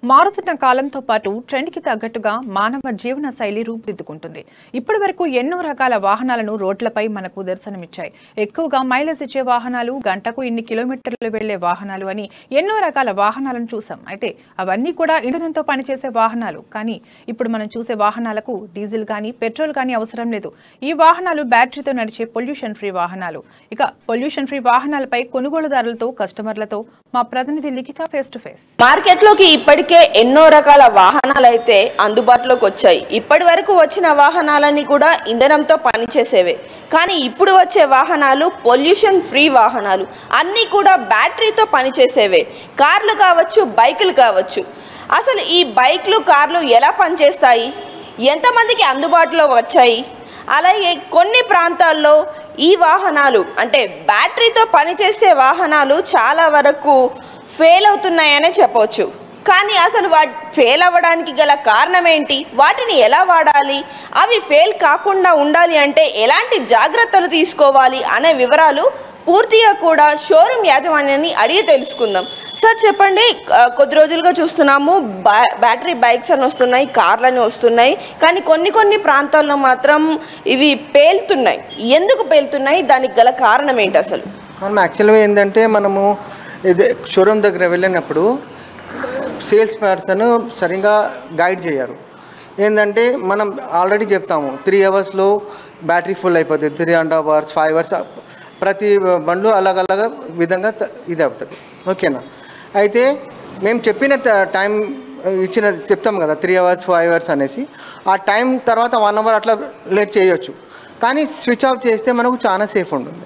మారుతున్న కాలంతో పాటు ట్రెండ్కి తగ్గట్టుగా మానవ జీవన శైలి రూపుదిద్దుకుంటుంది. ఇప్పటి వరకు ఎన్నో రకాల వాహనాలను రోడ్లపై మనకు దర్శనమిచ్చాయి. ఎక్కువగా మైలేజ్ ఇచ్చే వాహనాలు, గంటకు ఇన్ని కిలోమీటర్లు వెళ్లే వాహనాలు అని ఎన్నో రకాల వాహనాలను చూసాం. అయితే అవన్నీ కూడా ఇంధనంతో పనిచేసే వాహనాలు. కానీ ఇప్పుడు మనం చూసే వాహనాలకు డీజిల్ కానీ పెట్రోల్ కానీ అవసరం లేదు. ఈ వాహనాలు బ్యాటరీతో నడిచే పొల్యూషన్ ఫ్రీ వాహనాలు. ఇక పొల్యూషన్ ఫ్రీ వాహనాలపై కొనుగోలుదారులతో, కస్టమర్లతో మా ప్రతినిధి లిఖిత ఫేస్ టు ఫేస్. మార్కెట్లోకి ఇప్పటికే ఎన్నో రకాల వాహనాలు అయితే అందుబాటులోకి వచ్చాయి. ఇప్పటి వరకు వచ్చిన వాహనాలన్నీ కూడా ఇంధనంతో పనిచేసేవే. కానీ ఇప్పుడు వచ్చే వాహనాలు పొల్యూషన్ ఫ్రీ వాహనాలు, అన్నీ కూడా బ్యాటరీతో పనిచేసేవే. కార్లు కావచ్చు, బైకులు కావచ్చు. అసలు ఈ బైక్లు, కార్లు ఎలా పనిచేస్తాయి, ఎంతమందికి అందుబాటులో వచ్చాయి, అలాగే కొన్ని ప్రాంతాల్లో ఈ వాహనాలు అంటే బ్యాటరీతో పనిచేసే వాహనాలు చాలా వరకు ఫెయిల్ అవుతున్నాయనే చెప్పవచ్చు. కానీ అసలు ఫెయిల్ అవ్వడానికి గల కారణం ఏంటి, వాటిని ఎలా వాడాలి, అవి ఫెయిల్ కాకుండా ఉండాలి అంటే ఎలాంటి జాగ్రత్తలు తీసుకోవాలి అనే వివరాలు పూర్తిగా కూడా షోరూమ్ యాజమాన్యాన్ని అడిగి తెలుసుకుందాం. సార్ చెప్పండి, కొద్ది రోజులుగా చూస్తున్నాము బ్యాటరీ బైక్స్ అని వస్తున్నాయి, కార్లని వస్తున్నాయి, కానీ కొన్ని ప్రాంతాల్లో మాత్రం ఇవి పేలుతున్నాయి. ఎందుకు పేలుతున్నాయి, దానికి గల కారణం ఏంటి అసలు? మనం యాక్చువల్గా ఏంటంటే మనము షోరూమ్ దగ్గర వెళ్ళినప్పుడు సేల్స్ పర్సన్ సరిగ్గా గైడ్ చేయరు. ఏంటంటే మనం ఆల్రెడీ చెప్తాము 3 అవర్స్లో బ్యాటరీ ఫుల్ అయిపోతుంది, 3.5 అవర్స్, 5 అవర్స్, ప్రతి బండ్లు అలాగ విధంగా ఇది అవుతుంది. ఓకేనా? అయితే మేము చెప్పిన టైం చెప్తాం కదా 3 అవర్స్ 5 అవర్స్ అనేసి, ఆ టైం తర్వాత 1 అవర్ అట్లా లేట్ చేయొచ్చు. కానీ స్విచ్ ఆఫ్ చేస్తే మనకు చాలా సేఫ్ ఉంటుంది.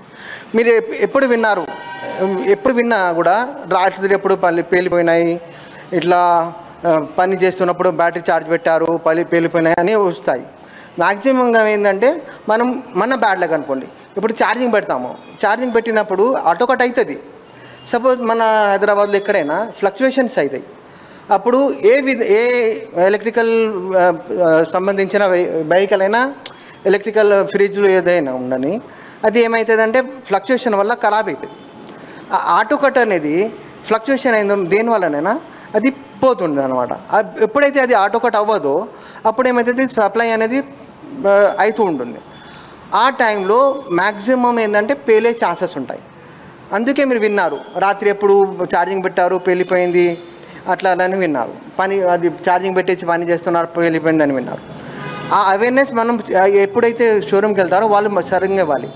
మీరు ఎప్పుడు విన్నా కూడా రాత్రి ఎప్పుడు పేలిపోయినాయి, ఇట్లా పని చేస్తున్నప్పుడు బ్యాటరీ ఛార్జ్ పెట్టారు, పేలిపోయినాయి అని వస్తాయి. మ్యాక్సిమంగా ఏంటంటే మన బ్యాడ్ లక్ అనుకోండి. ఇప్పుడు ఛార్జింగ్ పెడతాము, ఛార్జింగ్ పెట్టినప్పుడు ఆటో కట్ అవుతుంది. సపోజ్ మన హైదరాబాద్లో ఎక్కడైనా ఫ్లక్చువేషన్స్ అవుతాయి. అప్పుడు ఏ ఎలక్ట్రికల్ సంబంధించిన వెహికల్ అయినా, ఎలక్ట్రికల్ ఫ్రిడ్జ్లు ఏదైనా ఉండని, అది ఏమవుతుందంటే ఫ్లక్చువేషన్ వల్ల ఖరాబ్ అవుతుంది. ఆటో కట్ అనేది ఫ్లక్చువేషన్ అయిందో దేనివల్లనైనా అది పోతుంది అనమాట. ఎప్పుడైతే అది ఆటో కట్ అవ్వదో అప్పుడు ఏమవుతుంది, సప్లై అనేది అవుతూ ఉంటుంది. ఆ టైంలో మ్యాక్సిమం ఏంటంటే పేలే ఛాన్సెస్ ఉంటాయి. అందుకే మీరు విన్నారు, రాత్రి ఎప్పుడు ఛార్జింగ్ పెట్టారు పేలిపోయింది అట్లా అని విన్నారు. అది ఛార్జింగ్ పెట్టేసి పని చేస్తున్నారు పేలిపోయిందని విన్నారు. ఆ అవేర్నెస్ మనం ఎప్పుడైతే షోరూమ్కి వెళ్తారో వాళ్ళు సరిగ్గా ఇవ్వాలి.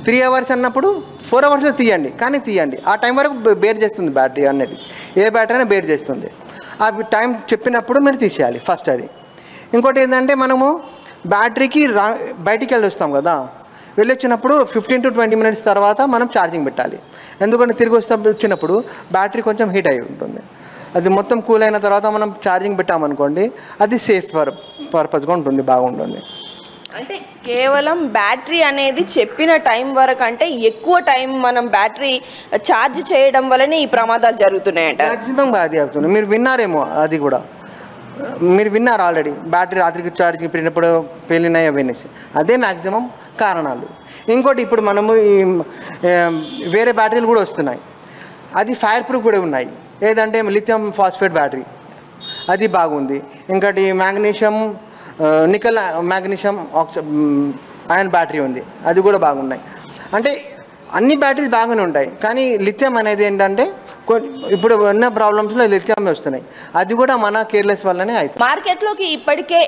3 అవర్స్ అన్నప్పుడు 4 అవర్స్లో తీయండి. ఆ టైం వరకు బేర్ చేస్తుంది బ్యాటరీ అనేది. ఏ బ్యాటరీ అయినా బేర్ చేస్తుంది. ఆ టైం చెప్పినప్పుడు మీరు తీసేయాలి ఫస్ట్. అది ఇంకోటి ఏంటంటే, మనము బ్యాటరీకి బయటికి వెళ్ళొస్తాం కదా, వెళ్ళొచ్చినప్పుడు 15 to 20 మినిట్స్ తర్వాత మనం ఛార్జింగ్ పెట్టాలి. ఎందుకంటే తిరిగి వచ్చినప్పుడు బ్యాటరీ కొంచెం హీట్ అయి ఉంటుంది. అది మొత్తం కూల్ అయిన తర్వాత మనం ఛార్జింగ్ పెట్టామనుకోండి, అది సేఫ్ పర్పస్గా ఉంటుంది, బాగుంటుంది. అంటే కేవలం బ్యాటరీ అనేది చెప్పిన టైం వరకు అంటే ఎక్కువ టైం మనం బ్యాటరీ ఛార్జ్ చేయడం వల్లనే ఈ ప్రమాదాలు జరుగుతున్నాయంట. మ్యాక్సిమం అది అవుతుంది. మీరు విన్నారేమో, అది కూడా మీరు విన్నారు ఆల్రెడీ, బ్యాటరీ రాత్రికి ఛార్జింగ్ పెట్టినప్పుడు పేలినాయి అవనేసి. అదే మ్యాక్సిమం కారణాలు. ఇంకోటి, ఇప్పుడు మనము వేరే బ్యాటరీలు కూడా వస్తున్నాయి, అది ఫైర్ ప్రూఫ్ కూడా ఉన్నాయి. ఏదంటే లిథియం ఫాస్ఫేట్ బ్యాటరీ, అది బాగుంది. ఇంకోటి నికెల్ మ్యాగ్నీషియం అయన్ బ్యాటరీ ఉంది, అది కూడా బాగున్నాయి. అంటే అన్ని బ్యాటరీస్ బాగానే ఉంటాయి. కానీ లిథియం అనేది ఏంటంటే ఇప్పుడు ఉన్న ప్రాబ్లమ్స్లో లిథియం వస్తున్నాయి. అది కూడా మన కేర్లెస్ వల్లనే అవుతుంది. మార్కెట్లోకి ఇప్పటికే